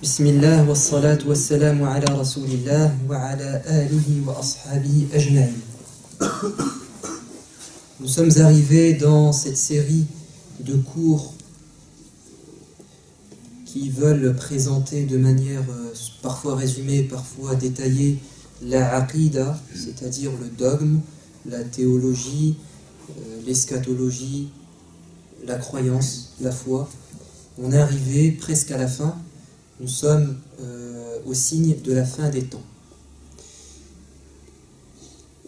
Bismillah wa salatu wa salamu ala rasulillah wa ala alihi wa ashabihi ajma'in. Nous sommes arrivés dans cette série de cours qui veulent présenter de manière parfois résumée, parfois détaillée, la aqida, c'est-à-dire le dogme, la théologie, l'eschatologie, la croyance, la foi. On est arrivé presque à la fin. Nous sommes au signe de la fin des temps.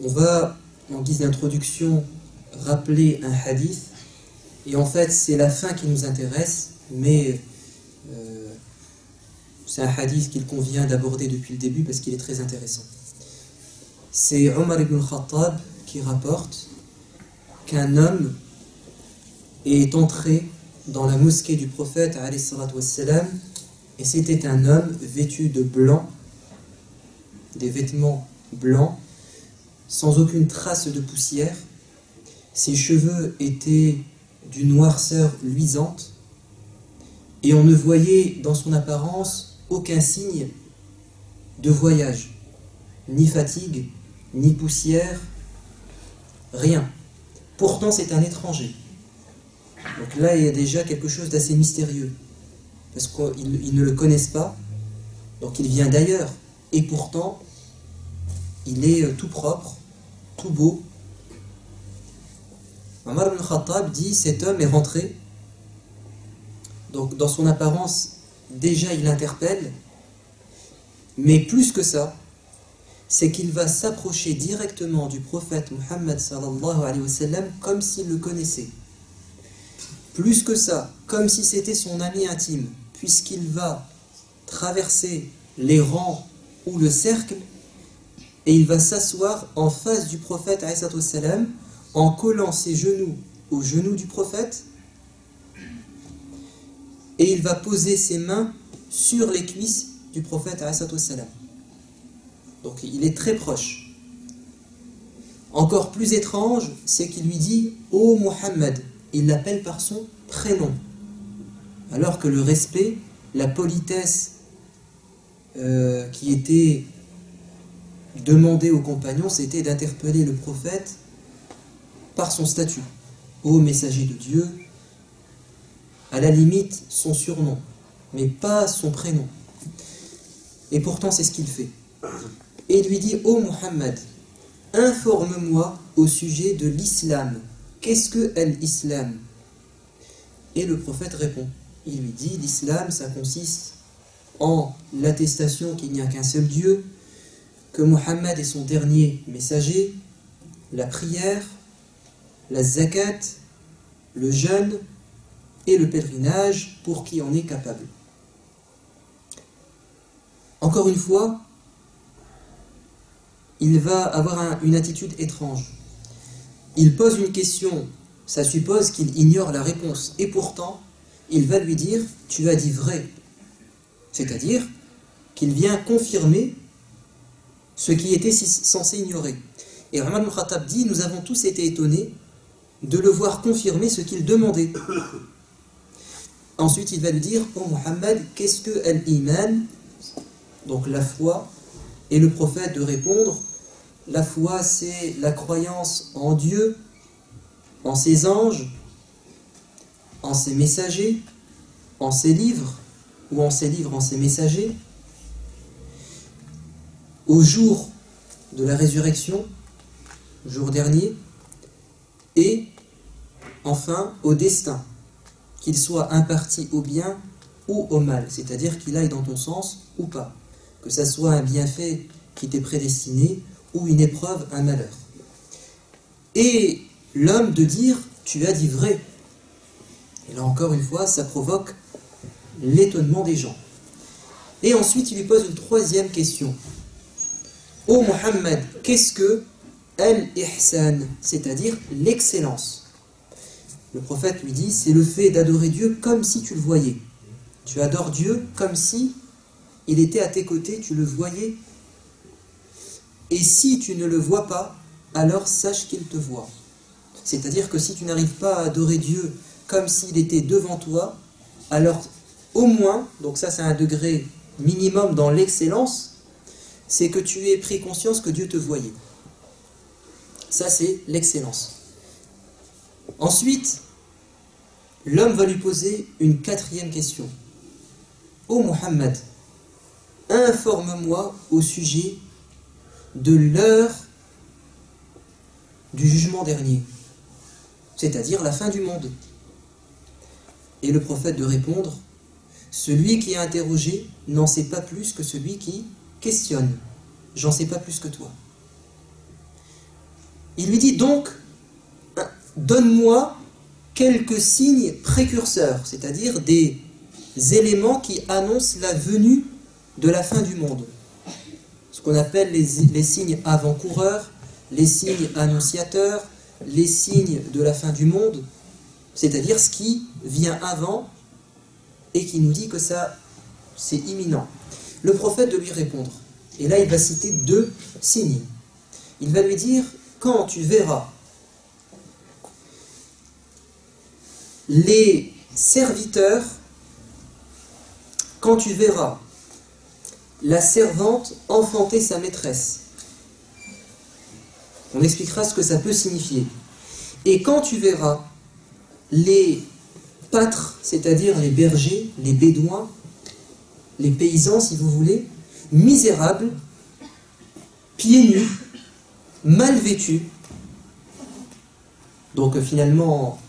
On va, en guise d'introduction, rappeler un hadith. Et en fait, c'est la fin qui nous intéresse, mais c'est un hadith qu'il convient d'aborder depuis le début parce qu'il est très intéressant. C'est Omar ibn al-Khattab qui rapporte qu'un homme est entré dans la mosquée du prophète alayhi salatu wassalam, et c'était un homme vêtu de blanc, des vêtements blancs, sans aucune trace de poussière. Ses cheveux étaient d'une noirceur luisante, et on ne voyait dans son apparence aucun signe de voyage, ni fatigue, ni poussière, rien. Pourtant, c'est un étranger. Donc là, il y a déjà quelque chose d'assez mystérieux. Parce qu'ils ne le connaissent pas, donc il vient d'ailleurs, et pourtant il est tout propre, tout beau. Omar ibn Khattab dit, cet homme est rentré, donc dans son apparence, déjà il interpelle, mais plus que ça, c'est qu'il va s'approcher directement du prophète Muhammad sallallahu alayhi wa sallam comme s'il le connaissait. Plus que ça, comme si c'était son ami intime, puisqu'il va traverser les rangs ou le cercle et il va s'asseoir en face du prophète alayhi salam, en collant ses genoux aux genoux du prophète, et il va poser ses mains sur les cuisses du prophète alayhi salam. Donc il est très proche. Encore plus étrange, c'est qu'il lui dit « Ô Muhammad », il l'appelle par son prénom. Alors que le respect, la politesse qui était demandée aux compagnons, c'était d'interpeller le prophète par son statut. Ô messager de Dieu, à la limite son surnom, mais pas son prénom. Et pourtant c'est ce qu'il fait. Et il lui dit, ô Muhammad, informe-moi au sujet de l'islam. Qu'est-ce que l'islam? Et le prophète répond. Il lui dit, l'islam, ça consiste en l'attestation qu'il n'y a qu'un seul Dieu, que Muhammad est son dernier messager, la prière, la zakat, le jeûne et le pèlerinage pour qui en est capable. Encore une fois, il va avoir une attitude étrange. Il pose une question, ça suppose qu'il ignore la réponse. Et pourtant, il va lui dire, tu as dit vrai. C'est-à-dire qu'il vient confirmer ce qui était censé ignorer. Et Omar ibn Khattab dit, nous avons tous été étonnés de le voir confirmer ce qu'il demandait. Ensuite, il va lui dire, oh Muhammad, qu'est-ce que l'iman? Donc la foi. Et le prophète de répondre, la foi, c'est la croyance en Dieu, en ses anges, en ses messagers, en ses livres, ou en ses livres, en ses messagers, au jour de la résurrection, jour dernier, et enfin au destin, qu'il soit imparti au bien ou au mal, c'est-à-dire qu'il aille dans ton sens ou pas, que ça soit un bienfait qui t'est prédestiné, ou une épreuve, un malheur. Et l'homme de dire, tu as dit vrai. Et là encore une fois, ça provoque l'étonnement des gens. Et ensuite, il lui pose une troisième question. Ô Muhammad, qu'est-ce que al-ihsan, c'est-à-dire l'excellence? Le prophète lui dit, c'est le fait d'adorer Dieu comme si tu le voyais. Tu adores Dieu comme si il était à tes côtés, tu le voyais. Et si tu ne le vois pas, alors sache qu'il te voit. C'est-à-dire que si tu n'arrives pas à adorer Dieu comme s'il était devant toi, alors au moins, donc ça c'est un degré minimum dans l'excellence, c'est que tu aies pris conscience que Dieu te voyait. Ça, c'est l'excellence. Ensuite, l'homme va lui poser une quatrième question. Ô Muhammad, informe-moi au sujet de l'heure du jugement dernier, c'est-à-dire la fin du monde. Et le prophète de répondre, celui qui est interrogé n'en sait pas plus que celui qui questionne. J'en sais pas plus que toi. Il lui dit donc, donne-moi quelques signes précurseurs, c'est-à-dire des éléments qui annoncent la venue de la fin du monde. Ce qu'on appelle les signes avant-coureurs, les signes annonciateurs, les signes de la fin du monde, c'est-à-dire ce qui vient avant et qui nous dit que ça, c'est imminent. Le prophète de lui répondre. Et là, il va citer 2 signes. Il va lui dire, quand tu verras les serviteurs, quand tu verras la servante enfanter sa maîtresse, on expliquera ce que ça peut signifier. Et quand tu verras les pâtres, c'est-à-dire les bergers, les bédouins, les paysans si vous voulez, misérables, pieds nus, mal vêtus, donc finalement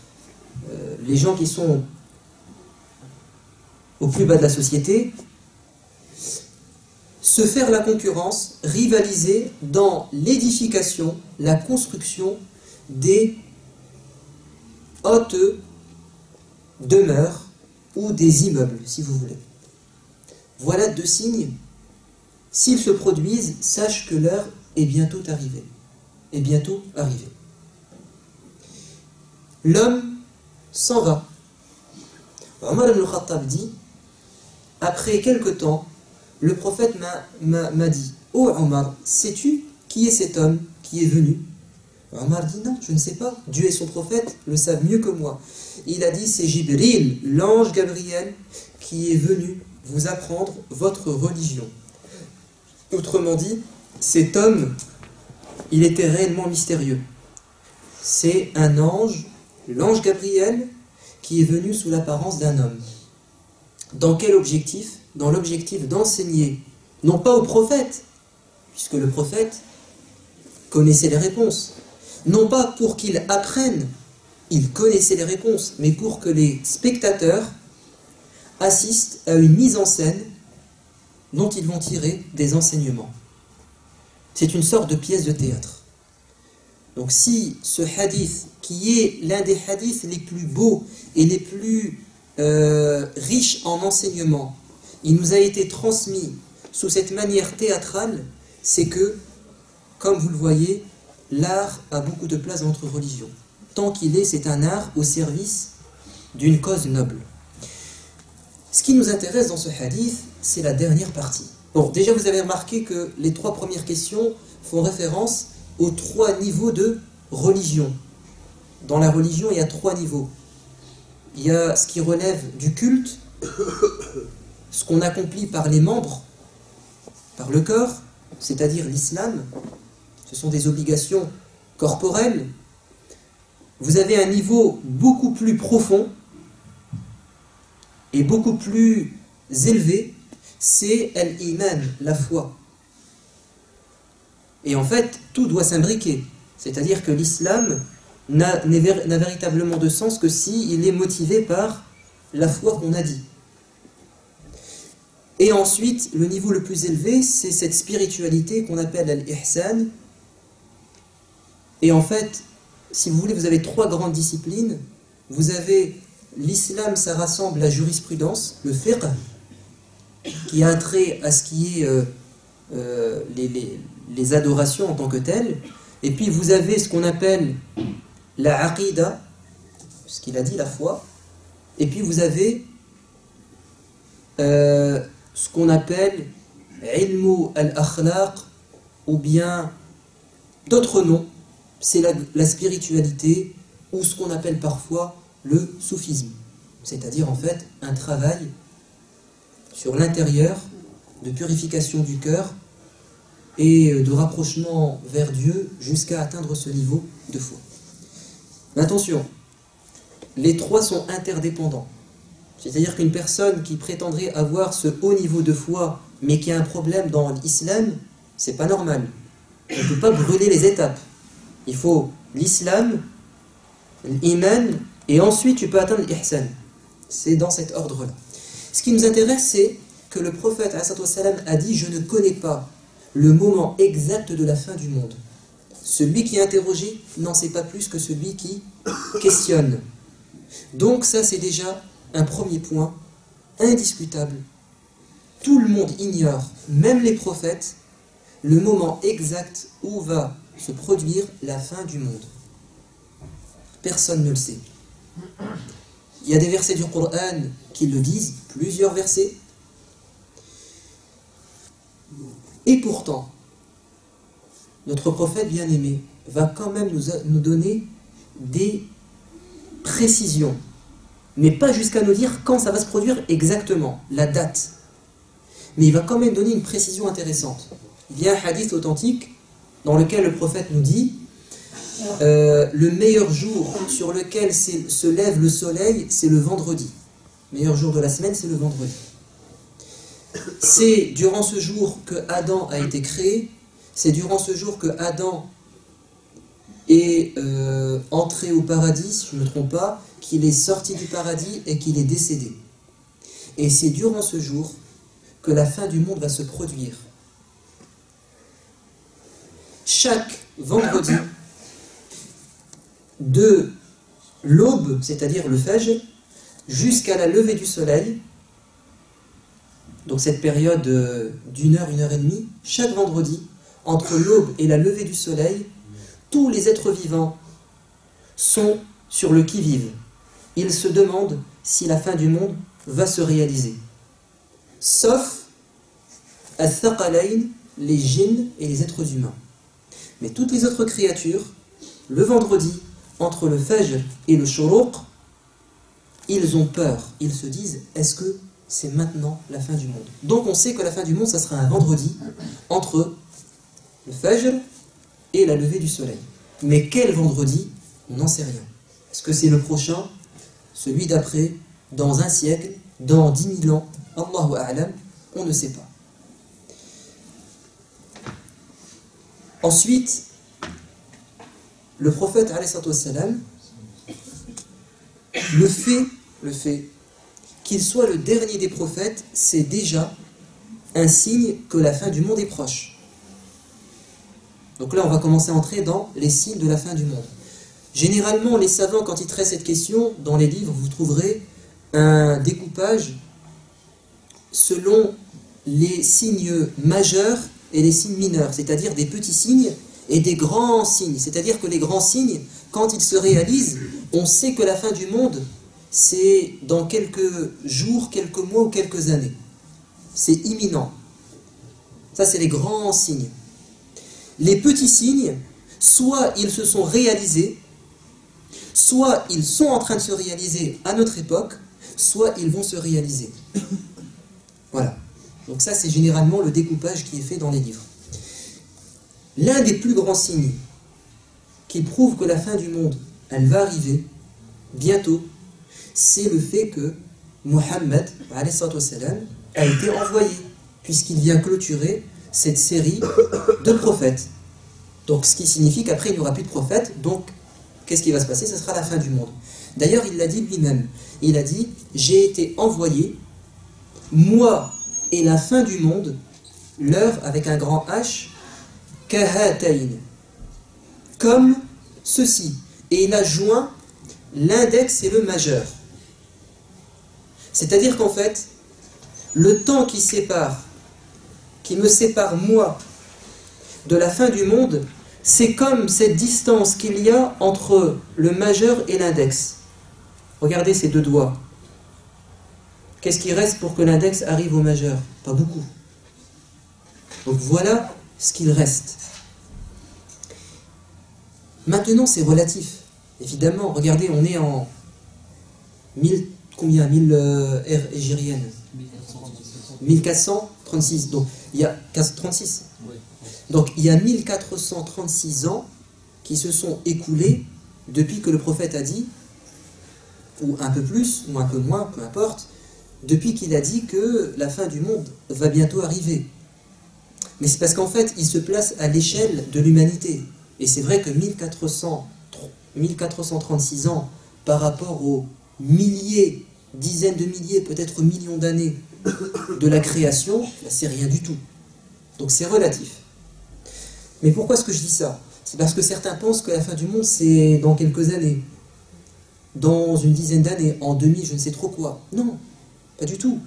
les gens qui sont au plus bas de la société, se faire la concurrence, rivaliser dans l'édification, la construction des hautes demeures ou des immeubles, si vous voulez. Voilà 2 signes. S'ils se produisent, sache que l'heure est bientôt arrivée. Est bientôt arrivée. L'homme s'en va. Omar ibn Khattab dit, après quelque temps, le prophète m'a dit, ô Omar, sais-tu qui est cet homme qui est venu? Omar dit, non, je ne sais pas. Dieu et son prophète le savent mieux que moi. Il a dit, c'est Jibril, l'ange Gabriel, qui est venu vous apprendre votre religion. Autrement dit, cet homme, il était réellement mystérieux. C'est un ange, l'ange Gabriel, qui est venu sous l'apparence d'un homme. Dans quel objectif? Dans l'objectif d'enseigner, non pas au prophète, puisque le prophète connaissait les réponses, non pas pour qu'il apprenne, il connaissait les réponses, mais pour que les spectateurs assistent à une mise en scène dont ils vont tirer des enseignements. C'est une sorte de pièce de théâtre. Donc si ce hadith, qui est l'un des hadiths les plus beaux et les plus riches en enseignements, il nous a été transmis sous cette manière théâtrale, c'est que, comme vous le voyez, l'art a beaucoup de place dans notre religion. Tant qu'il est, c'est un art au service d'une cause noble. Ce qui nous intéresse dans ce hadith, c'est la dernière partie. Bon, déjà vous avez remarqué que les 3 premières questions font référence aux 3 niveaux de religion. Dans la religion, il y a 3 niveaux. Il y a ce qui relève du culte, ce qu'on accomplit par les membres, par le corps, c'est-à-dire l'islam. Ce sont des obligations corporelles. Vous avez un niveau beaucoup plus profond et beaucoup plus élevé, c'est al-iman, la foi. Et en fait, tout doit s'imbriquer. C'est-à-dire que l'islam n'a véritablement de sens que s'il est motivé par la foi qu'on a dit. Et ensuite, le niveau le plus élevé, c'est cette spiritualité qu'on appelle al-ihsan. Et en fait, si vous voulez, vous avez 3 grandes disciplines. Vous avez l'islam, ça rassemble la jurisprudence, le fiqh, qui a trait à ce qui est les adorations en tant que telles. Et puis vous avez ce qu'on appelle la aqida, ce qu'il a dit, la foi. Et puis vous avez ce qu'on appelle ilmu al-akhlaq, ou bien d'autres noms, c'est la spiritualité, ou ce qu'on appelle parfois le soufisme. C'est-à-dire en fait un travail sur l'intérieur de purification du cœur et de rapprochement vers Dieu jusqu'à atteindre ce niveau de foi. Mais attention, les trois sont interdépendants. C'est-à-dire qu'une personne qui prétendrait avoir ce haut niveau de foi, mais qui a un problème dans l'islam, c'est pas normal. On ne peut pas brûler les étapes. Il faut l'islam, l'iman, et ensuite tu peux atteindre l'ihsan. C'est dans cet ordre-là. Ce qui nous intéresse, c'est que le prophète a dit « Je ne connais pas le moment exact de la fin du monde ». Celui qui est interrogé n'en sait pas plus que celui qui questionne. Donc ça, c'est déjà un premier point indiscutable. Tout le monde ignore, même les prophètes, le moment exact où va se produire la fin du monde. Personne ne le sait. Il y a des versets du Coran qui le disent, plusieurs versets. Et pourtant, notre prophète bien-aimé va quand même nous donner des précisions, mais pas jusqu'à nous dire quand ça va se produire exactement, la date. Mais il va quand même donner une précision intéressante. Il y a un hadith authentique dans lequel le prophète nous dit le meilleur jour sur lequel se lève le soleil, c'est le vendredi. Le meilleur jour de la semaine, c'est le vendredi. C'est durant ce jour que Adam a été créé, c'est durant ce jour que Adam est entré au paradis, si je ne me trompe pas, qu'il est sorti du paradis et qu'il est décédé. Et c'est durant ce jour que la fin du monde va se produire. Chaque vendredi, de l'aube, c'est-à-dire le fajr, jusqu'à la levée du soleil, donc cette période d'une heure et demie, chaque vendredi, entre l'aube et la levée du soleil, tous les êtres vivants sont sur le qui-vive. Ils se demandent si la fin du monde va se réaliser. Sauf al-thaqalayn, les djinns et les êtres humains. Mais toutes les autres créatures, le vendredi, entre le fajr et le shuruq, ils ont peur. Ils se disent, est-ce que c'est maintenant la fin du monde? Donc on sait que la fin du monde, ça sera un vendredi, entre le fajr et la levée du soleil. Mais quel vendredi? On n'en sait rien. Est-ce que c'est le prochain? Celui d'après? Dans un siècle? Dans 10 000 ans? Allahu a'lam, on ne sait pas. Ensuite, le prophète alayhi salam, le fait qu'il soit le dernier des prophètes, c'est déjà un signe que la fin du monde est proche. Donc là, on va commencer à entrer dans les signes de la fin du monde. Généralement, les savants, quand ils traitent cette question, dans les livres, vous trouverez un découpage selon les signes majeurs et les signes mineurs, c'est-à-dire des petits signes et des grands signes. C'est-à-dire que les grands signes, quand ils se réalisent, on sait que la fin du monde, c'est dans quelques jours, quelques mois ou quelques années. C'est imminent. Ça, c'est les grands signes. Les petits signes, soit ils se sont réalisés, soit ils sont en train de se réaliser à notre époque, soit ils vont se réaliser. Voilà. Donc ça, c'est généralement le découpage qui est fait dans les livres. L'un des plus grands signes qui prouve que la fin du monde, elle va arriver bientôt, c'est le fait que Muhammad alayhi salam, a été envoyé, puisqu'il vient clôturer cette série de prophètes. Donc ce qui signifie qu'après il n'y aura plus de prophètes, donc qu'est-ce qui va se passer? Ce sera la fin du monde. D'ailleurs, il l'a dit lui-même. Il a dit, j'ai été envoyé, moi et la fin du monde, l'heure avec un grand H, kahatayn, comme ceci. Et il a joint l'index et le majeur. C'est-à-dire qu'en fait, le temps qui me sépare moi de la fin du monde, c'est comme cette distance qu'il y a entre le majeur et l'index. Regardez ces deux doigts. Qu'est-ce qui reste pour que l'index arrive au majeur? Pas beaucoup. Donc voilà ce qu'il reste. Maintenant, c'est relatif. Évidemment, regardez, on est en 1000 ère égérienne. 1436. Donc il y a 36. Oui. Donc il y a 1436 ans qui se sont écoulés depuis que le prophète a dit, ou un peu plus, ou un peu moins, peu importe, depuis qu'il a dit que la fin du monde va bientôt arriver. Mais c'est parce qu'en fait, il se place à l'échelle de l'humanité. Et c'est vrai que 1436 ans par rapport aux milliers, dizaines de milliers, peut-être millions d'années de la création, c'est rien du tout. Donc c'est relatif. Mais pourquoi est-ce que je dis ça? C'est parce que certains pensent que la fin du monde, c'est dans quelques années, dans une dizaine d'années, en 2000, je ne sais trop quoi. Non, pas du tout.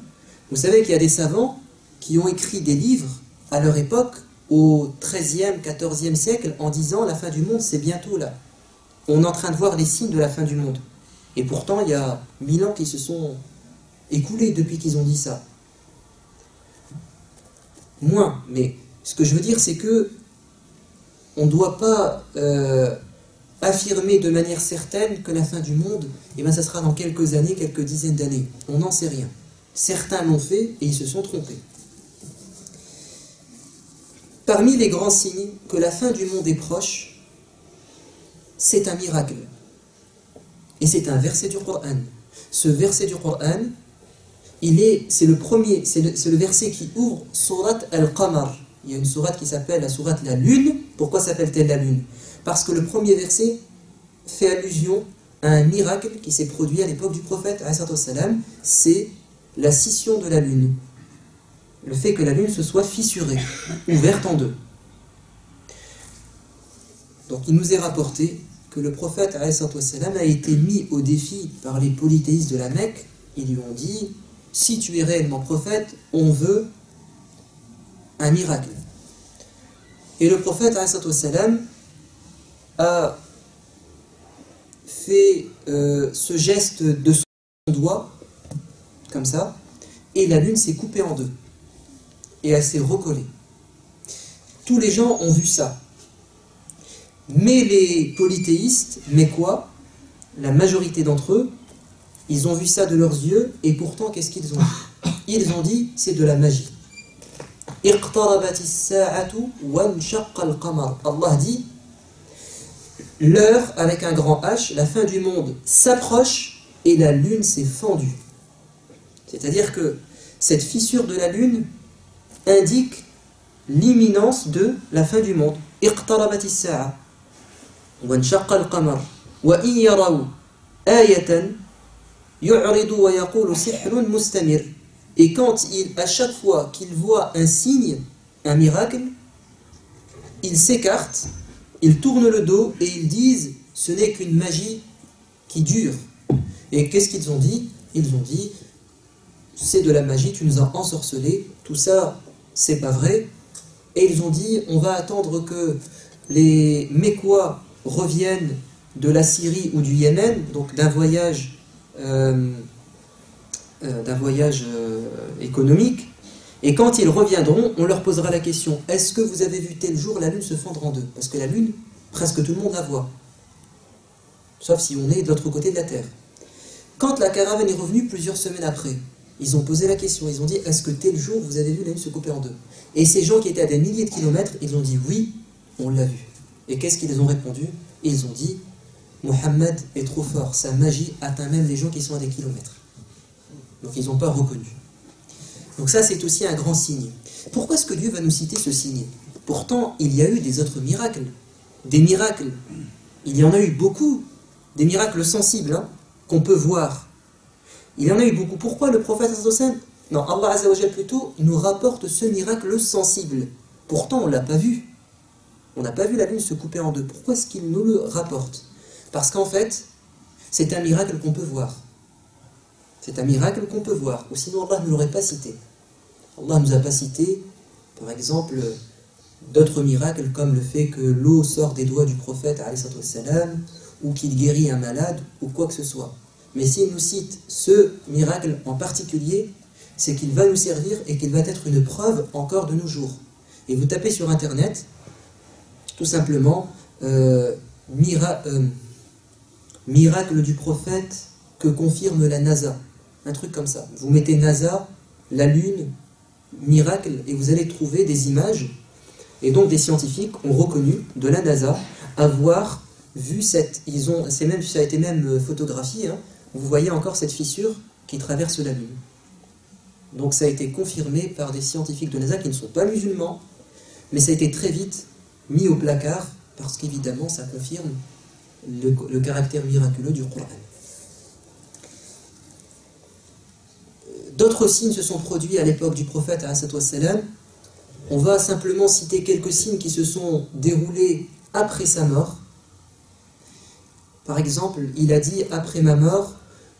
Vous savez qu'il y a des savants qui ont écrit des livres à leur époque, au XIIIe, XIVe siècle, en disant la fin du monde, c'est bientôt là. On est en train de voir les signes de la fin du monde. Et pourtant, il y a 1000 ans qui se sont écoulés depuis qu'ils ont dit ça. Moins, mais ce que je veux dire, c'est que on ne doit pas affirmer de manière certaine que la fin du monde, eh bien, ça sera dans quelques années, quelques dizaines d'années. On n'en sait rien. Certains l'ont fait et ils se sont trompés. Parmi les grands signes que la fin du monde est proche, c'est un miracle. Et c'est un verset du Coran. Ce verset du Coran, c'est le verset qui ouvre Surat Al-Qamar. Il y a une sourate qui s'appelle la sourate La Lune. Pourquoi s'appelle-t-elle la Lune? Parce que le premier verset fait allusion à un miracle qui s'est produit à l'époque du prophète, c'est la scission de la Lune. Le fait que la Lune se soit fissurée, ouverte en deux. Donc il nous est rapporté que le prophète a été mis au défi par les polythéistes de la Mecque. Ils lui ont dit, si tu es réellement prophète, on veut un miracle. Et le prophète a fait ce geste de son doigt, comme ça, et la lune s'est coupée en deux. Et elle s'est recollée. Tous les gens ont vu ça. Mais les polythéistes, mais quoi? La majorité d'entre eux, ils ont vu ça de leurs yeux, et pourtant, qu'est-ce qu'ils ont dit? Ils ont dit, c'est de la magie. Allah dit, l'heure avec un grand H, la fin du monde s'approche et la lune s'est fendue. C'est-à-dire que cette fissure de la lune indique l'imminence de la fin du monde. Et à chaque fois qu'il voit un signe, un miracle, ils s'écartent, ils tournent le dos et ils disent ce n'est qu'une magie qui dure. Et qu'est-ce qu'ils ont dit? Ils ont dit c'est de la magie, tu nous as ensorcelés, tout ça c'est pas vrai. Et ils ont dit on va attendre que les Mécois reviennent de la Syrie ou du Yémen, donc d'un voyage économique, et quand ils reviendront, on leur posera la question est-ce que vous avez vu tel jour la lune se fendre en deux? Parce que la lune, presque tout le monde la voit, sauf si on est de l'autre côté de la terre. Quand la caravane est revenue plusieurs semaines après, ils ont posé la question, ils ont dit est-ce que tel jour vous avez vu la lune se couper en deux? Et ces gens qui étaient à des milliers de kilomètres, ils ont dit oui, on l'a vu. Et qu'est-ce qu'ils ont répondu? Ils ont dit Mohammed est trop fort, sa magie atteint même les gens qui sont à des kilomètres. Donc ils n'ont pas reconnu. Donc ça c'est aussi un grand signe. Pourquoi est-ce que Dieu va nous citer ce signe? Pourtant il y a eu des autres miracles. Des miracles. Il y en a eu beaucoup. Des miracles sensibles qu'on peut voir. Il y en a eu beaucoup. Pourquoi le prophète non, Allah Azza wa Jal plutôt nous rapporte ce miracle sensible. Pourtant on ne l'a pas vu. On n'a pas vu la lune se couper en deux. Pourquoi est-ce qu'il nous le rapporte? Parce qu'en fait c'est un miracle qu'on peut voir. C'est un miracle qu'on peut voir, ou sinon Allah ne l'aurait pas cité. Allah ne nous a pas cité, par exemple, d'autres miracles comme le fait que l'eau sort des doigts du prophète, ou qu'il guérit un malade, ou quoi que ce soit. Mais s'il nous cite ce miracle en particulier, c'est qu'il va nous servir et qu'il va être une preuve encore de nos jours. Et vous tapez sur internet, tout simplement, miracle du prophète que confirme la NASA. Un truc comme ça. Vous mettez NASA, la Lune, miracles et vous allez trouver des images. Et donc des scientifiques ont reconnu de la NASA avoir vu ça a été même photographié, hein. Vous voyez encore cette fissure qui traverse la Lune. Donc ça a été confirmé par des scientifiques de NASA qui ne sont pas musulmans, mais ça a été très vite mis au placard parce qu'évidemment ça confirme le caractère miraculeux du Coran. D'autres signes se sont produits à l'époque du prophète alayhi wassalam. On va simplement citer quelques signes qui se sont déroulés après sa mort. Par exemple, il a dit, après ma mort,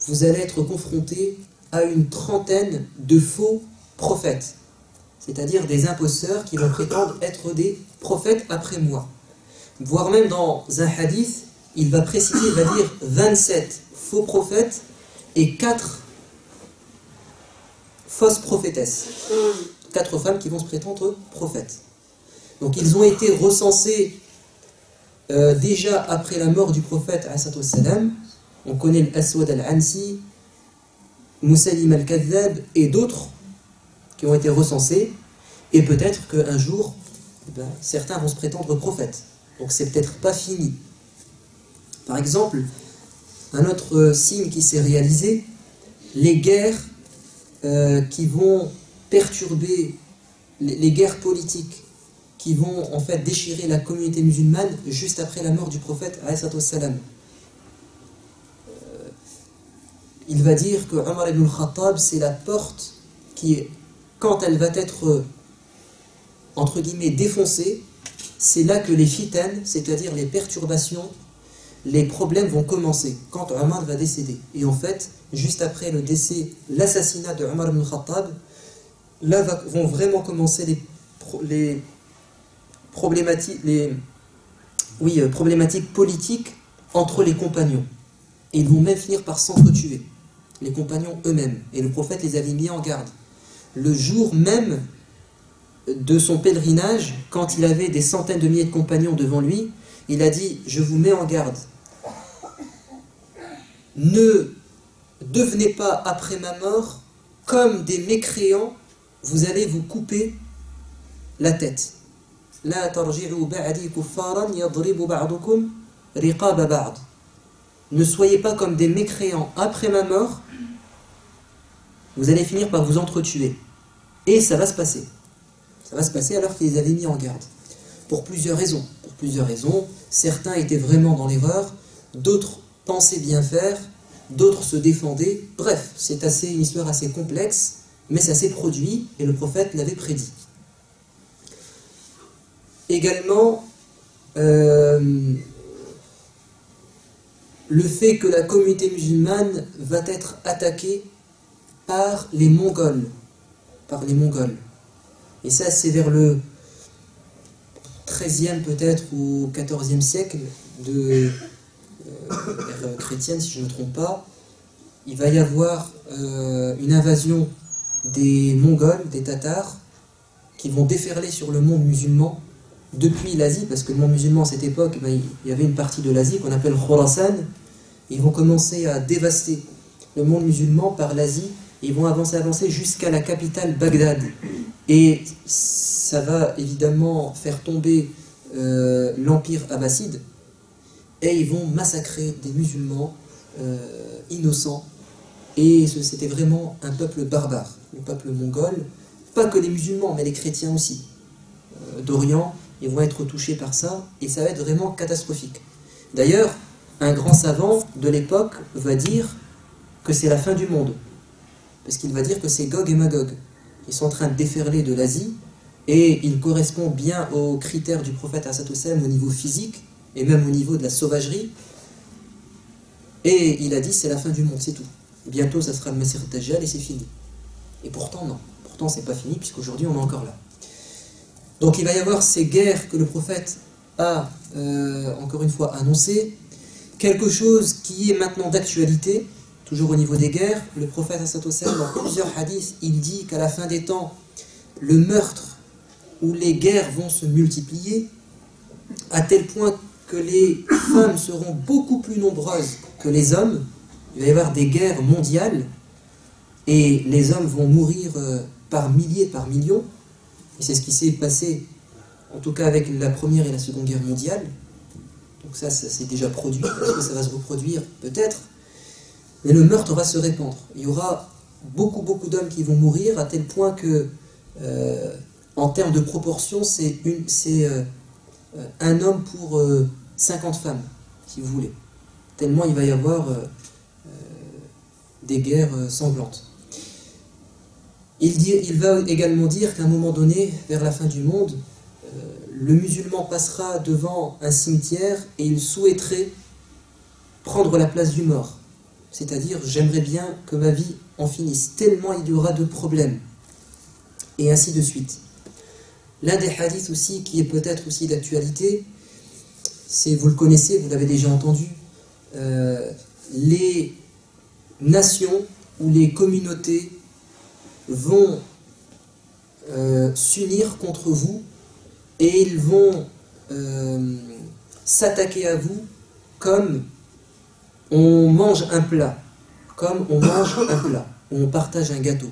vous allez être confrontés à une trentaine de faux prophètes, c'est-à-dire des imposteurs qui vont prétendre être des prophètes après moi. Voire même dans un hadith, il va préciser, il va dire 27 faux prophètes et 4 fausses prophétesses. 4 femmes qui vont se prétendre prophètes. Donc ils ont été recensés déjà après la mort du prophète alayhi wassalam. On connaît l'Aswad al-Ansi, Moussalim al-Kadhab et d'autres qui ont été recensés, et peut-être qu'un jour certains vont se prétendre prophètes, donc c'est peut-être pas fini. Par exemple, un autre signe qui s'est réalisé, les guerres qui vont perturber, les guerres politiques qui vont en fait déchirer la communauté musulmane juste après la mort du prophète alayhi wassalam. Il va dire que Omar ibn al-Khattab, c'est la porte qui, quand elle va être, entre guillemets, défoncée, c'est là que les fitanes, c'est-à-dire les perturbations, les problèmes vont commencer, quand Omar va décéder. Et en fait, juste après le décès, l'assassinat de Omar ibn al-Khattab, là vont vraiment commencer les problématiques politiques entre les compagnons. Et ils vont même finir par s'entretuer, les compagnons eux-mêmes. Et le prophète les avait mis en garde. Le jour même de son pèlerinage, quand il avait des centaines de milliers de compagnons devant lui, il a dit, je vous mets en garde. Ne devenez pas après ma mort comme des mécréants, vous allez vous couper la tête. La tarji'u ba'di kuffaran yadribu ba'dukum riqaba ba'd. Ne soyez pas comme des mécréants après ma mort, vous allez finir par vous entretuer. Et ça va se passer. Ça va se passer alors qu'ils les avaient mis en garde. Pour plusieurs raisons. Pour plusieurs raisons. Certains étaient vraiment dans l'erreur, d'autres pensaient bien faire, d'autres se défendaient. Bref, c'est une histoire assez complexe, mais ça s'est produit et le prophète l'avait prédit. Également, le fait que la communauté musulmane va être attaquée par les Mongols. Et ça, c'est vers le 13e peut-être ou 14e siècle de l'ère chrétienne, si je ne me trompe pas. Il va y avoir une invasion des Mongols, des Tatars, qui vont déferler sur le monde musulman depuis l'Asie, parce que le monde musulman à cette époque, il y avait une partie de l'Asie qu'on appelle Khorasan. Ils vont commencer à dévaster le monde musulman par l'Asie, et ils vont avancer jusqu'à la capitale Bagdad. Et ça va évidemment faire tomber l'empire abbasside, et ils vont massacrer des musulmans innocents. Et c'était vraiment un peuple barbare, le peuple mongol. Pas que les musulmans, mais les chrétiens aussi, d'Orient, ils vont être touchés par ça, et ça va être vraiment catastrophique. D'ailleurs, un grand savant de l'époque va dire que c'est la fin du monde, parce qu'il va dire que c'est Gog et Magog. Ils sont en train de déferler de l'Asie, et il correspond bien aux critères du prophète au niveau physique, et même au niveau de la sauvagerie. Et il a dit c'est la fin du monde, c'est tout. Bientôt ça sera le Masih Dajjal et c'est fini. Et pourtant non, pourtant c'est pas fini, puisqu'aujourd'hui on est encore là. Donc il va y avoir ces guerres que le prophète a, encore une fois, annoncées. Quelque chose qui est maintenant d'actualité, toujours au niveau des guerres. Le prophète, dans plusieurs hadiths, il dit qu'à la fin des temps, le meurtre ou les guerres vont se multiplier, à tel point que les femmes seront beaucoup plus nombreuses que les hommes. Il va y avoir des guerres mondiales, et les hommes vont mourir par milliers, par millions, et c'est ce qui s'est passé, en tout cas avec la Première et la Seconde Guerre mondiale. Donc ça s'est déjà produit. Est-ce que ça va se reproduire? Peut-être. Mais le meurtre va se répandre. Il y aura beaucoup, beaucoup d'hommes qui vont mourir, à tel point que, en termes de proportion, c'est un homme pour 50 femmes, si vous voulez. Tellement il va y avoir des guerres sanglantes. Il va également dire qu'à un moment donné, vers la fin du monde, le musulman passera devant un cimetière et il souhaiterait prendre la place du mort. C'est-à-dire, j'aimerais bien que ma vie en finisse, tellement il y aura de problèmes. Et ainsi de suite. L'un des hadiths aussi, qui est peut-être aussi d'actualité, c'est, vous le connaissez, vous l'avez déjà entendu, les nations ou les communautés vont s'unir contre vous et ils vont s'attaquer à vous comme on mange un plat, ou on partage un gâteau.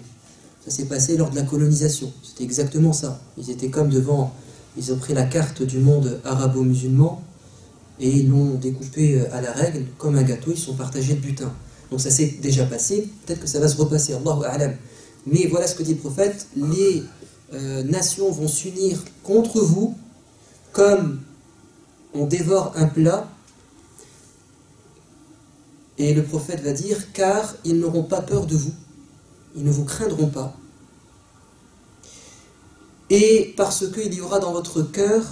Ça s'est passé lors de la colonisation, c'était exactement ça. Ils étaient comme devant, ils ont pris la carte du monde arabo-musulman et ils l'ont découpé à la règle comme un gâteau, ils se sont partagés le butin. Donc ça s'est déjà passé, peut-être que ça va se repasser, Allahu a'lam. Mais voilà ce que dit le prophète, les nations vont s'unir contre vous comme on dévore un plat. Et le prophète va dire, car ils n'auront pas peur de vous, ils ne vous craindront pas. Et parce qu'il y aura dans votre cœur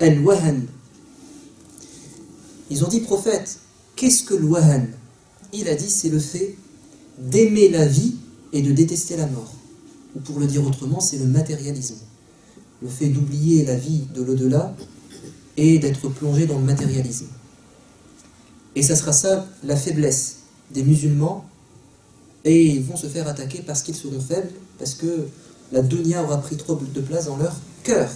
al-wahan. Ils ont dit, prophète, qu'est-ce que l'wahan? Il a dit, c'est le fait d'aimer la vie et de détester la mort. Ou pour le dire autrement, c'est le matérialisme. Le fait d'oublier la vie de l'au-delà et d'être plongé dans le matérialisme. Et ça sera ça la faiblesse des musulmans, et ils vont se faire attaquer parce qu'ils seront faibles, parce que la dunya aura pris trop de place dans leur cœur.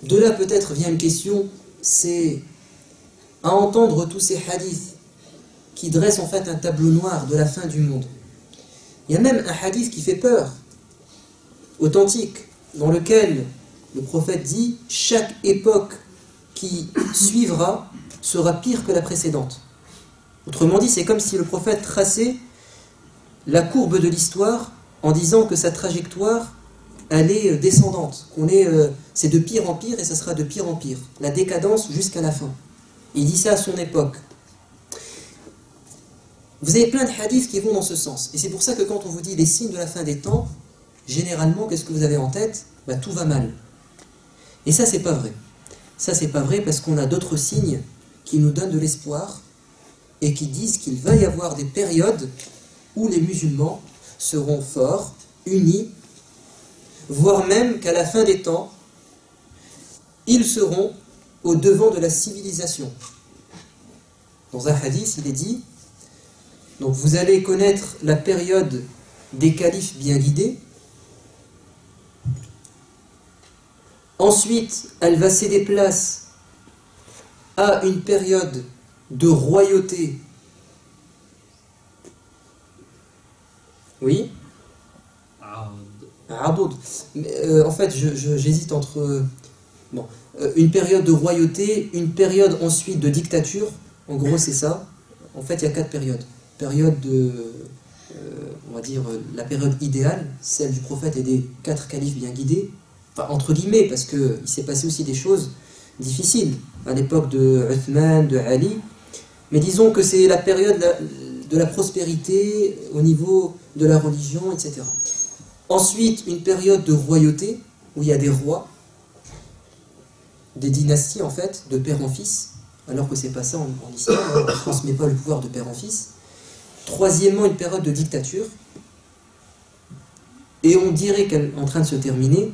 De là peut-être vient une question, c'est à entendre tous ces hadiths qui dressent en fait un tableau noir de la fin du monde. Il y a même un hadith qui fait peur, authentique, dans lequel le prophète dit « Chaque époque qui suivra sera pire que la précédente ». Autrement dit, c'est comme si le prophète traçait la courbe de l'histoire en disant que sa trajectoire, elle est descendante, c'est de pire en pire et ça sera de pire en pire. La décadence jusqu'à la fin. Il dit ça à son époque. Vous avez plein de hadiths qui vont dans ce sens. Et c'est pour ça que quand on vous dit les signes de la fin des temps, généralement, qu'est-ce que vous avez en tête? Tout va mal. Et ça, c'est pas vrai. Ça, c'est pas vrai parce qu'on a d'autres signes qui nous donnent de l'espoir et qui disent qu'il va y avoir des périodes où les musulmans seront forts, unis, voire même qu'à la fin des temps, ils seront au devant de la civilisation. Dans un hadith, il est dit, donc vous allez connaître la période des califes bien guidés. Ensuite, elle va céder place à une période de royauté. Oui. En fait, j'hésite entre une période de royauté, une période ensuite de dictature. En gros, c'est ça. En fait, il y a 4 périodes. Période de, on va dire, la période idéale, celle du prophète et des 4 califes bien guidés. Enfin, entre guillemets, parce qu'il s'est passé aussi des choses difficiles à l'époque de Uthman, de Ali. Mais disons que c'est la période de la prospérité au niveau de la religion, etc. Ensuite, une période de royauté, où il y a des rois, des dynasties en fait, de père en fils, alors que c'est pas ça en islam, on ne transmet pas le pouvoir de père en fils. Troisièmement, une période de dictature, et on dirait qu'elle est en train de se terminer,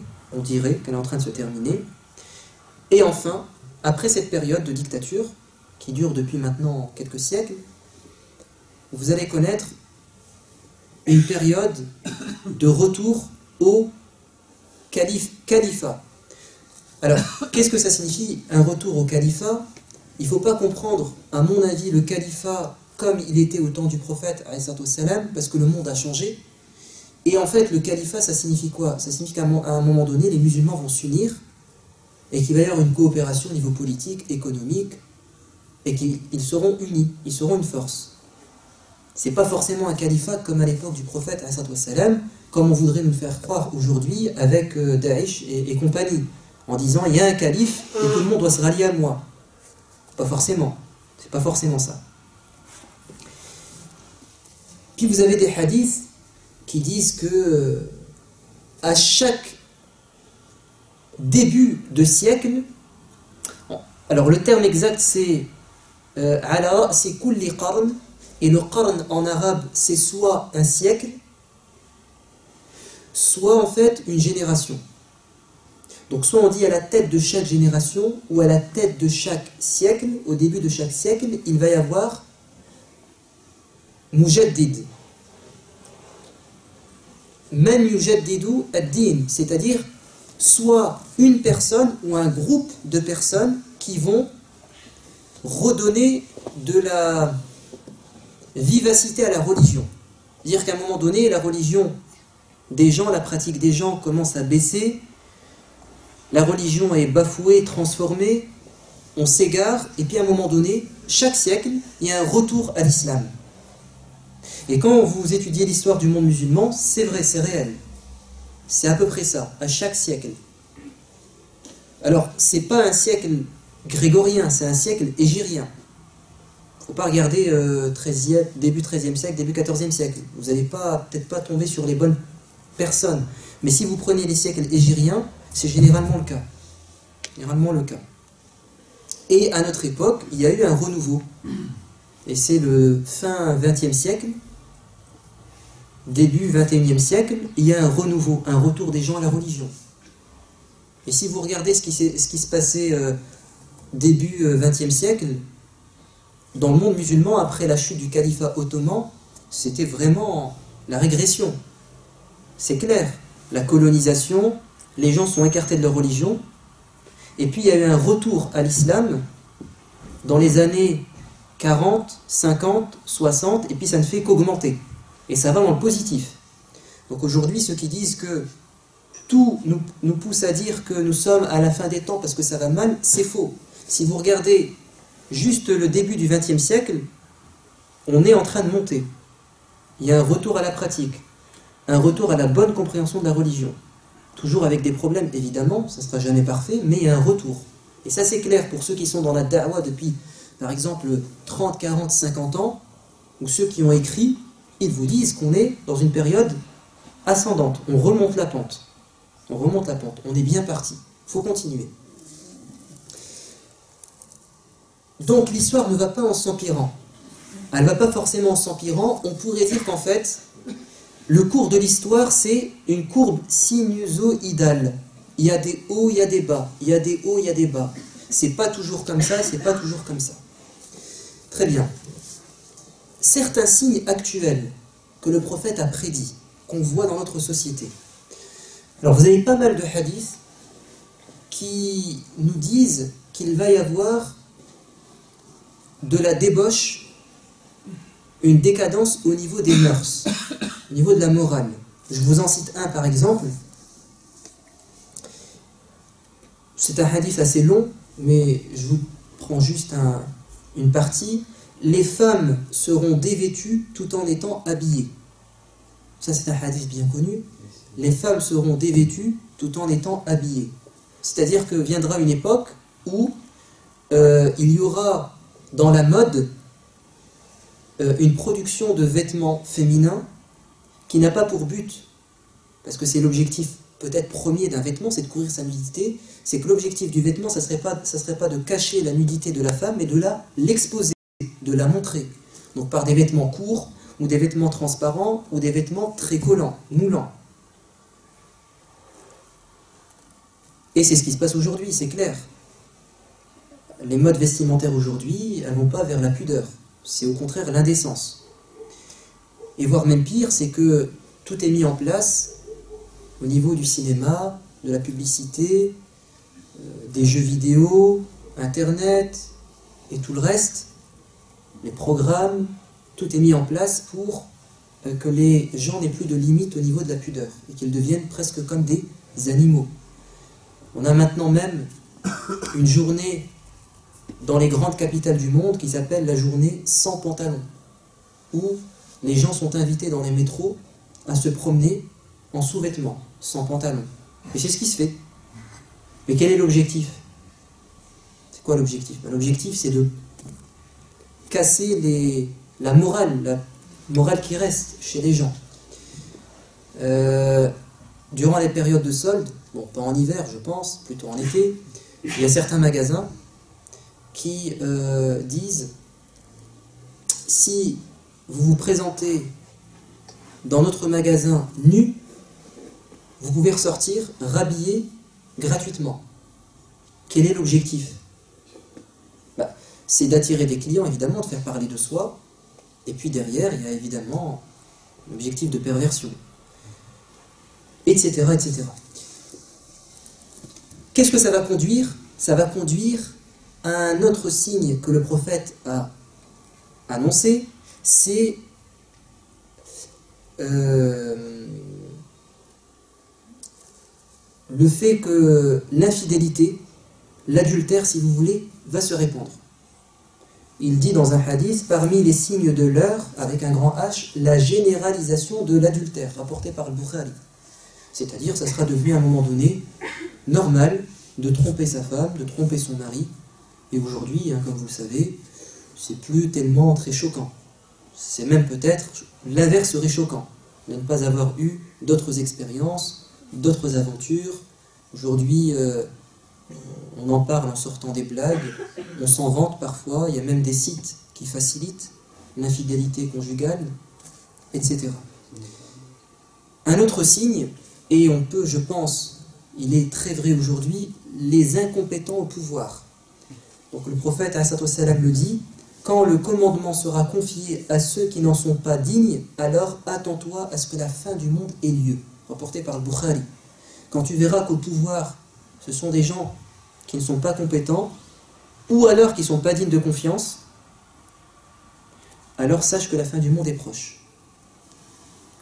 et enfin, après cette période de dictature, qui dure depuis maintenant quelques siècles, vous allez connaître une période de retour au califat. Alors, qu'est-ce que ça signifie, un retour au califat? Il ne faut pas comprendre, à mon avis, le califat comme il était au temps du prophète, parce que le monde a changé. Et en fait, le califat, ça signifie quoi? Ça signifie qu'à un moment donné, les musulmans vont s'unir et qu'il va y avoir une coopération au niveau politique, économique, et qu'ils seront unis, ils seront une force. C'est pas forcément un califat comme à l'époque du prophète, comme on voudrait nous le faire croire aujourd'hui avec Daesh et compagnie, en disant il y a un calife et tout le monde doit se rallier à moi. Pas forcément, c'est pas forcément ça. Puis vous avez des hadiths qui disent que à chaque début de siècle, alors le terme exact c'est ala, c'est kulli qarn, et le qarn en arabe c'est soit un siècle, soit en fait une génération. Donc soit on dit à la tête de chaque génération, ou à la tête de chaque siècle, au début de chaque siècle, il va y avoir mujaddid. Man yujaddidu ad-din, c'est-à-dire soit une personne ou un groupe de personnes qui vont redonner de la vivacité à la religion. C'est-à-dire qu'à un moment donné, la religion des gens, la pratique des gens commence à baisser, la religion est bafouée, transformée, on s'égare, et puis à un moment donné, chaque siècle, il y a un retour à l'islam. Et quand vous étudiez l'histoire du monde musulman, c'est vrai, c'est réel. C'est à peu près ça, à chaque siècle. Alors, c'est pas un siècle grégorien, c'est un siècle hégirien. Il ne faut pas regarder début 13e siècle, début 14e siècle. Vous n'allez peut-être pas tomber sur les bonnes personnes. Mais si vous prenez les siècles hégiriens, c'est généralement le cas. Généralement le cas. Et à notre époque, il y a eu un renouveau. Et c'est le fin 20e siècle, début 21e siècle, il y a un renouveau, un retour des gens à la religion. Et si vous regardez ce qui se passait début 20e siècle, dans le monde musulman, après la chute du califat ottoman, c'était vraiment la régression. C'est clair. La colonisation, les gens sont écartés de leur religion, et puis il y a eu un retour à l'islam dans les années 40, 50, 60, et puis ça ne fait qu'augmenter. Et ça va dans le positif. Donc aujourd'hui, ceux qui disent que tout nous pousse à dire que nous sommes à la fin des temps parce que ça va mal, c'est faux. Si vous regardez juste le début du XXe siècle, on est en train de monter. Il y a un retour à la pratique, un retour à la bonne compréhension de la religion. Toujours avec des problèmes, évidemment, ça ne sera jamais parfait, mais il y a un retour. Et ça c'est clair pour ceux qui sont dans la da'wa depuis, par exemple, 30, 40, 50 ans, ou ceux qui ont écrit, ils vous disent qu'on est dans une période ascendante. On remonte la pente. On remonte la pente. On est bien parti. Il faut continuer. Donc l'histoire ne va pas en s'empirant. Elle ne va pas forcément en s'empirant. On pourrait dire qu'en fait, le cours de l'histoire, c'est une courbe sinusoïdale. Il y a des hauts, il y a des bas. Il y a des hauts, il y a des bas. C'est pas toujours comme ça, c'est pas toujours comme ça. Très bien. Certains signes actuels que le prophète a prédits, qu'on voit dans notre société. Alors vous avez pas mal de hadiths qui nous disent qu'il va y avoir de la débauche, une décadence au niveau des mœurs, au niveau de la morale. Je vous en cite un par exemple. C'est un hadith assez long, mais je vous prends juste une partie. Les femmes seront dévêtues tout en étant habillées. Ça c'est un hadith bien connu. Les femmes seront dévêtues tout en étant habillées. C'est-à-dire que viendra une époque où il y aura dans la mode une production de vêtements féminins qui n'a pas pour but, parce que c'est l'objectif peut-être premier d'un vêtement, c'est de couvrir sa nudité, c'est que l'objectif du vêtement, ça serait pas de cacher la nudité de la femme, mais de l'exposer, de la montrer. Donc par des vêtements courts, ou des vêtements transparents, ou des vêtements très collants, moulants. Et c'est ce qui se passe aujourd'hui, c'est clair. Les modes vestimentaires aujourd'hui, elles ne vont pas vers la pudeur. C'est au contraire l'indécence. Et voire même pire, c'est que tout est mis en place au niveau du cinéma, de la publicité, des jeux vidéo, Internet et tout le reste, les programmes, tout est mis en place pour que les gens n'aient plus de limite au niveau de la pudeur et qu'ils deviennent presque comme des animaux. On a maintenant même une journée dans les grandes capitales du monde qui s'appelle la journée sans pantalon, où les gens sont invités dans les métros à se promener en sous-vêtements, sans pantalon. Et c'est ce qui se fait. Mais quel est l'objectif? C'est quoi l'objectif? L'objectif, c'est de casser la morale qui reste chez les gens. Durant les périodes de soldes, bon, pas en hiver je pense, plutôt en été, il y a certains magasins qui disent: si vous vous présentez dans notre magasin nu, vous pouvez ressortir rhabillé gratuitement. Quel est l'objectif? C'est d'attirer des clients, évidemment, de faire parler de soi, et puis derrière, il y a évidemment l'objectif de perversion, etc., etc. Qu'est-ce que ça va conduire? Ça va conduire à un autre signe que le prophète a annoncé, c'est le fait que l'infidélité, l'adultère, si vous voulez, va se répandre. Il dit dans un hadith, parmi les signes de l'heure, avec un grand H, la généralisation de l'adultère, rapporté par le Bukhari. C'est-à-dire, ça sera devenu à un moment donné normal de tromper sa femme, de tromper son mari. Et aujourd'hui, comme vous le savez, c'est plus tellement très choquant. C'est même peut-être l'inverse serait choquant, de ne pas avoir eu d'autres expériences, d'autres aventures. Aujourd'hui, on en parle en sortant des blagues, on s'en vante parfois, il y a même des sites qui facilitent l'infidélité conjugale, etc. Un autre signe, et on peut, je pense, il est très vrai aujourd'hui, les incompétents au pouvoir. Donc le prophète ﷺ le dit, quand le commandement sera confié à ceux qui n'en sont pas dignes, alors attends-toi à ce que la fin du monde ait lieu. Rapporté par le Bukhari. Quand tu verras qu'au pouvoir, ce sont des gens qui ne sont pas compétents, ou alors qui ne sont pas dignes de confiance, alors sache que la fin du monde est proche.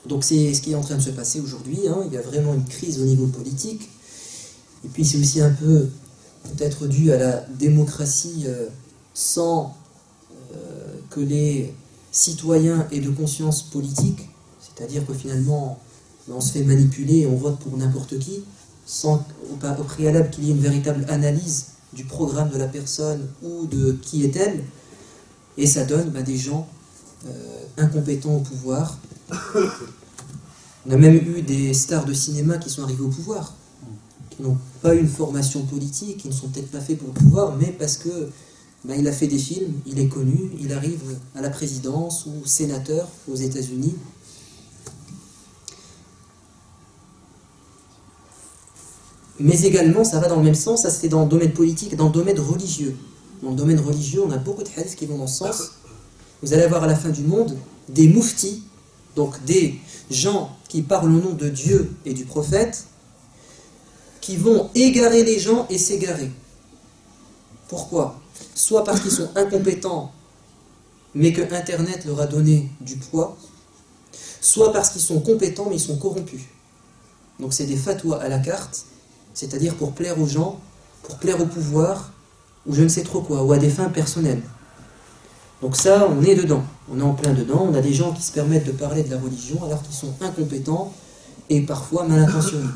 Donc c'est ce qui est en train de se passer aujourd'hui, il y a vraiment une crise au niveau politique, et puis c'est aussi un peu peut-être dû à la démocratie sans que les citoyens aient de conscience politique, c'est-à-dire que finalement on se fait manipuler et on vote pour n'importe qui, sans au préalable qu'il y ait une véritable analyse du programme de la personne ou de qui est-elle, et ça donne des gens incompétents au pouvoir. On a même eu des stars de cinéma qui sont arrivés au pouvoir, qui n'ont pas eu une formation politique, qui ne sont peut-être pas faits pour le pouvoir, mais parce que il a fait des films, il est connu, il arrive à la présidence ou sénateur aux États-Unis. Mais également, ça va dans le même sens, ça c'est dans le domaine politique et dans le domaine religieux. Dans le domaine religieux, on a beaucoup de hadiths qui vont dans ce sens. Vous allez avoir à la fin du monde des mouftis, donc des gens qui parlent au nom de Dieu et du prophète, qui vont égarer les gens et s'égarer. Pourquoi? Soit parce qu'ils sont incompétents, mais que Internet leur a donné du poids, soit parce qu'ils sont compétents, mais ils sont corrompus. Donc c'est des fatwas à la carte, c'est-à-dire pour plaire aux gens, pour plaire au pouvoir, ou je ne sais trop quoi, ou à des fins personnelles. Donc ça, on est dedans, on est en plein dedans, on a des gens qui se permettent de parler de la religion alors qu'ils sont incompétents et parfois mal intentionnés.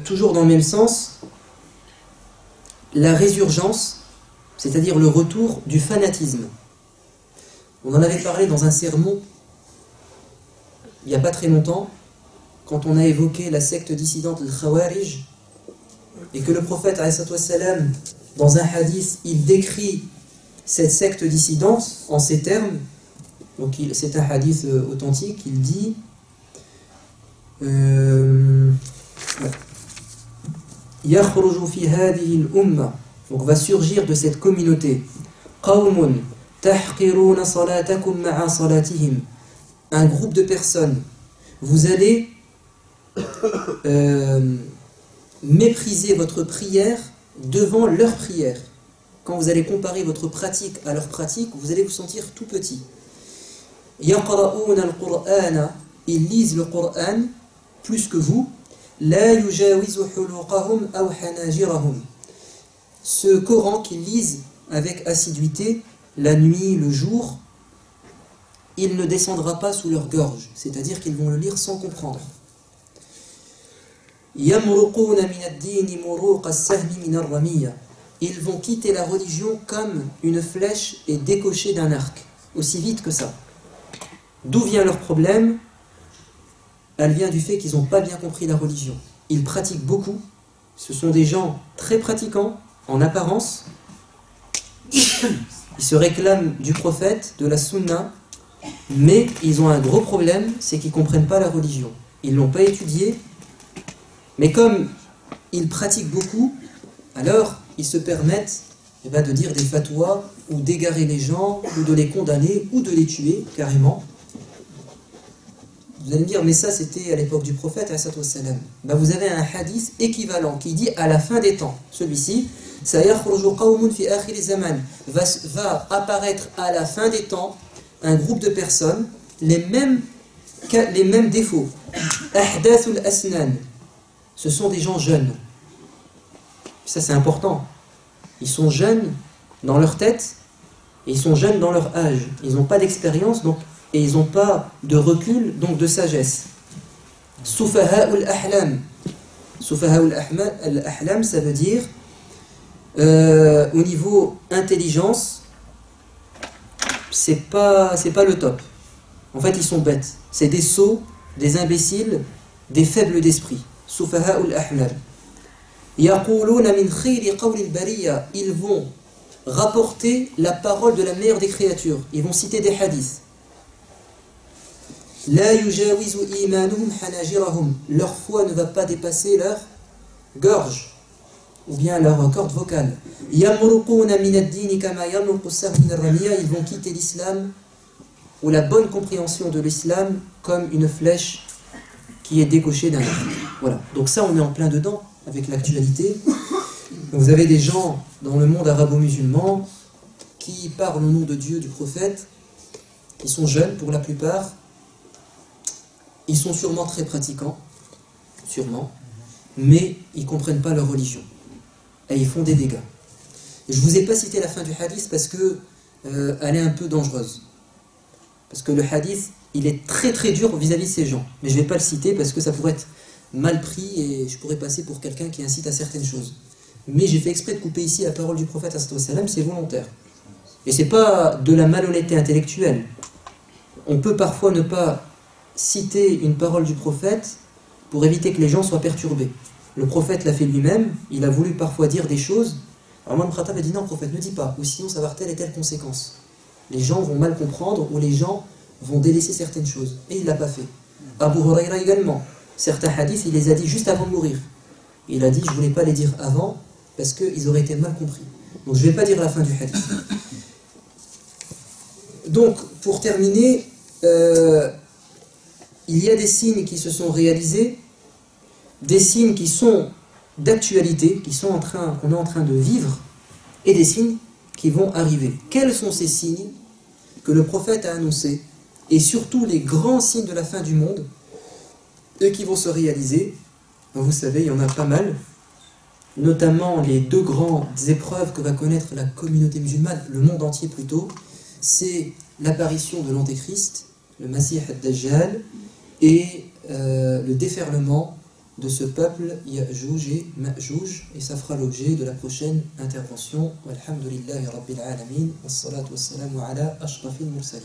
Toujours dans le même sens, la résurgence, c'est-à-dire le retour du fanatisme. On en avait parlé dans un sermon il n'y a pas très longtemps, quand on a évoqué la secte dissidente, le Khawarij, et que le prophète, dans un hadith, il décrit cette secte dissidente en ces termes. Donc c'est un hadith authentique, il dit يخرج في هذه الأمة, donc va surgir de cette communauté قوم تحقرون صلاتكم مع صلاتهم, un groupe de personnes, vous allez mépriser votre prière devant leur prière. quand vous allez comparer votre pratique à leur pratique, vous allez vous sentir tout petit. يَقْرَؤُونَ الْقُرْآنَ, ils lisent le Coran plus que vous. لَا يُجَاوِزُ حُلُوقَهُمْ أَوْ حَنَاجِرَهُمْ. Ce Coran qu'ils lisent avec assiduité, la nuit, le jour, il ne descendra pas sous leur gorge, c'est-à-dire qu'ils vont le lire sans comprendre. يَمْرُقُونَ مِنَ الدِّينِ مُرُوقَ السَّهْمِ مِنَ الرَّمِيَّةِ. Ils vont quitter la religion comme une flèche est décochée d'un arc, aussi vite que ça. D'où vient leur problème? Elle vient du fait qu'ils n'ont pas bien compris la religion. Ils pratiquent beaucoup, ce sont des gens très pratiquants, en apparence. Ils se réclament du prophète, de la sunna, mais ils ont un gros problème, c'est qu'ils ne comprennent pas la religion. Ils ne l'ont pas étudiée, mais comme ils pratiquent beaucoup, alors ils se permettent de dire des fatwas, ou d'égarer les gens, ou de les condamner, ou de les tuer, carrément. Vous allez me dire, mais ça c'était à l'époque du prophète, vous avez un hadith équivalent qui dit à la fin des temps, celui-ci, va apparaître à la fin des temps un groupe de personnes, les mêmes défauts. Ahdathul asnan, ce sont des gens jeunes. Ça c'est important. Ils sont jeunes dans leur tête et ils sont jeunes dans leur âge. Ils n'ont pas d'expérience et ils n'ont pas de recul, donc de sagesse. Sufaha'ul ahlam. Sufaha'ul ahlam, ça veut dire au niveau intelligence, c'est pas le top. En fait, ils sont bêtes. C'est des sots, des imbéciles, des faibles d'esprit. Sufaha'ul ahlam. Yaquluna min khayri qawli al-bariyya. Ils vont rapporter la parole de la meilleure des créatures. Ils vont citer des hadiths. La yujawizu imanuhum hanajirahum. Leur foi ne va pas dépasser leur gorge ou bien leur corde vocale. Yamruquna min ad-din kama yamruqu as-sahm min ar-ramiyya. Ils vont quitter l'islam ou la bonne compréhension de l'islam comme une flèche qui est décochée d'un arc. Voilà. Donc ça, on est en plein dedans avec l'actualité. Vous avez des gens dans le monde arabo-musulman qui parlent au nom de Dieu, du prophète. Ils sont jeunes pour la plupart. Ils sont sûrement très pratiquants, sûrement, mais ils ne comprennent pas leur religion. Et ils font des dégâts. Et je ne vous ai pas cité la fin du hadith parce que elle est un peu dangereuse. Parce que le hadith, il est très très dur vis-à-vis de ces gens. Mais je ne vais pas le citer parce que ça pourrait être mal pris et je pourrais passer pour quelqu'un qui incite à certaines choses. Mais j'ai fait exprès de couper ici la parole du prophète, c'est volontaire. Et ce n'est pas de la malhonnêteté intellectuelle. On peut parfois ne pas citer une parole du prophète pour éviter que les gens soient perturbés. Le prophète l'a fait lui-même, il a voulu parfois dire des choses. Alors Omar ibn Khattab a dit non, prophète, ne dis pas, ou sinon ça va avoir telle et telle conséquence. Les gens vont mal comprendre ou les gens vont délaisser certaines choses. Et il ne l'a pas fait. Abu Huraira également. Certains hadiths, il les a dit juste avant de mourir. Il a dit, je ne voulais pas les dire avant parce qu'ils auraient été mal compris. Donc je ne vais pas dire la fin du hadith. Donc, pour terminer, il y a des signes qui se sont réalisés, des signes qui sont d'actualité, qu'on est en train de vivre, et des signes qui vont arriver. Quels sont ces signes que le prophète a annoncés, et surtout les grands signes de la fin du monde, et qui vont se réaliser? Vous savez, il y en a pas mal, notamment les deux grandes épreuves que va connaître la communauté musulmane, le monde entier plutôt, c'est l'apparition de l'Antéchrist, le Masih ad-Dajjal, et le déferlement de ce peuple Ya'juj et Ma'juj, et ça fera l'objet de la prochaine intervention. Walhamdulillahi Rabbil Alamin, wassalatu wassalamu ala ashrafil mursalin.